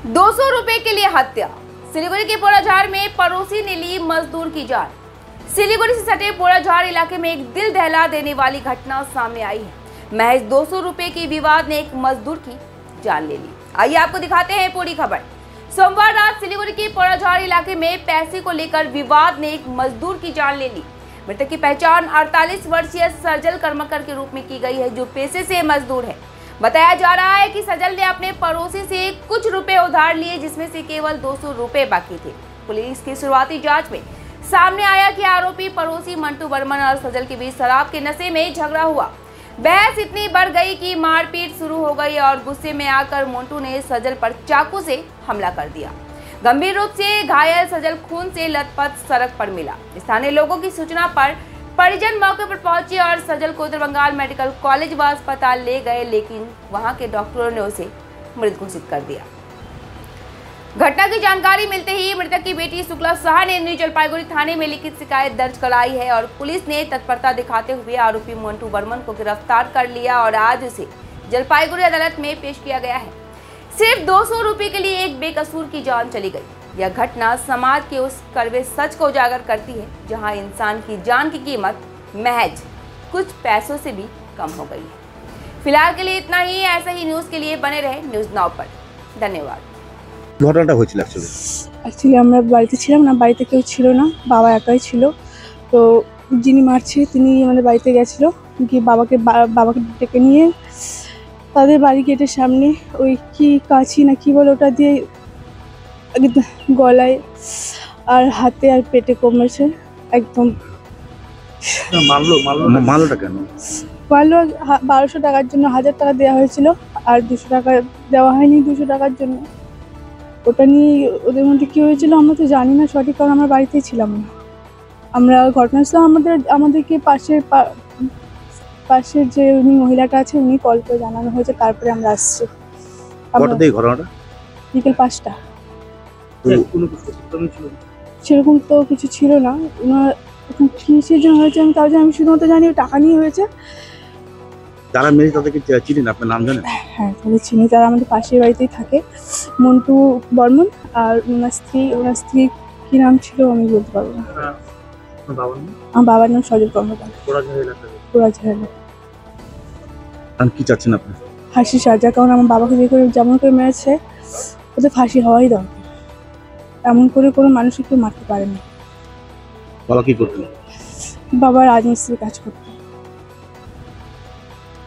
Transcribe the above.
200 रुपए के लिए हत्या। सिलीगुड़ी के पोड़ाझाड़ में पड़ोसी ने ली मजदूर की जान। सिलीगुड़ी से सटे पोड़ाझाड़ इलाके में एक दिल दहला देने वाली घटना सामने आई है। महज 200 रुपए के विवाद ने एक मजदूर की जान ले ली। आइए आपको दिखाते हैं पूरी खबर। सोमवार रात सिलीगुड़ी के पोड़ाझाड़ इलाके में पैसे को लेकर विवाद ने एक मजदूर की जान ले ली। मृतक की पहचान 48 वर्षीय सजल कर्मकर के रूप में की गई है, जो पेशे से मजदूर है। बताया जा रहा है कि सजल ने अपने पड़ोसी से कुछ रुपए उधार लिए, जिसमें से केवल 200 रुपए बाकी थे। पुलिस की शुरुआती जांच में सामने आया कि आरोपी पड़ोसी मंटू वर्मन और सजल के बीच शराब के नशे में झगड़ा हुआ। बहस इतनी बढ़ गई कि मारपीट शुरू हो गई और गुस्से में आकर मंटू ने सजल पर चाकू से हमला कर दिया। गंभीर रूप से घायल सजल खून से लथपथ सड़क पर मिला। स्थानीय लोगों की सूचना पर परिजन मौके पर पहुंचे और सजल को उत्तर बंगाल मेडिकल कॉलेज व अस्पताल ले गए, लेकिन वहां के डॉक्टरों ने उसे मृत घोषित कर दिया। घटना की जानकारी मिलते ही मृतक की बेटी शुक्ला शाह ने न्यू जलपाईगुड़ी थाने में लिखित शिकायत दर्ज कराई है और पुलिस ने तत्परता दिखाते हुए आरोपी मंटू वर्मन को गिरफ्तार कर लिया और आज उसे जलपाईगुड़ी अदालत में पेश किया गया है। सिर्फ 200 रुपए के लिए एक बेकसूर की जान चली गई। यह घटना समाज के उस कड़वे सच को उजागर करती है, जहां इंसान की जान की कीमत महज कुछ पैसों से भी कम हो गई है। फिलहाल के लिए इतना ही। ऐसा ही न्यूज़ के लिए बने रहे न्यूज़ नाउ पर। धन्यवाद। ঘটনাটা হয়েছিল অ্যাকচুয়ালি আমরা বাড়িতে ছিলাম না, বাড়িতে কেউ ছিল না, বাবা একাই ছিল। তো যিনি মারছে তিনি আমাদের বাড়িতে গেছিল, গিয়ে বাবাকে ডেকে নিয়ে তাদের বাড়ি গেটের সামনে ওই কি কাঁচি না কি বলে ওটা দিয়ে গলায় আর হাতে আর পেটে কমেছে একদম। মারলোটা কেন? মারলো 1200 টাকার জন্য। 1000 টাকা দেওয়া হয়েছিল আর 200 টাকা দেওয়া হয়নি। 200 টাকার জন্য ওটা নিয়ে ওদের মধ্যে কী হয়েছিল আমরা তো জানি না সঠিক, কারণ আমরা বাড়িতেই ছিলাম না। আমরা ঘটনাস্থল আমাদেরকে পাশের যে উনি মহিলাটা আছে উনি কল করে জানানো হয়েছে, তারপরে আমরা আসছি। ঘটনাটা বিকেল 5টা। সেরকম তো কিছু ছিল না। ওনার কিসের জন্য হয়েছে আমি তাও জানি, আমি শুধুমাত্র জানি টাকা নিয়ে হয়েছে। যারা মেয়ে তাদেরকে চিনেন, আপনার নাম জানেন? হ্যাঁ, তাদের চিনি। তারা আমাদের পাশের বাড়িতেই থাকে। মন্টু বর্মন আর ওনার স্ত্রী কি নাম ছিল আমি বলতে পারবো না। আমার বাবার নাম সজল কর্মকার। কি চাচ্ছেন আপনি? ফাঁসি সাজা, কারণ আমার বাবাকে যেমন করে মেরেছে ওদের ফাঁসি হওয়াই দরকার। এমন করে কোনো মানুষকে কেউ মারতে পারেনি। বাবা কি করতেন? বাবা রাজমিস্ত্রির কাজ করতেন।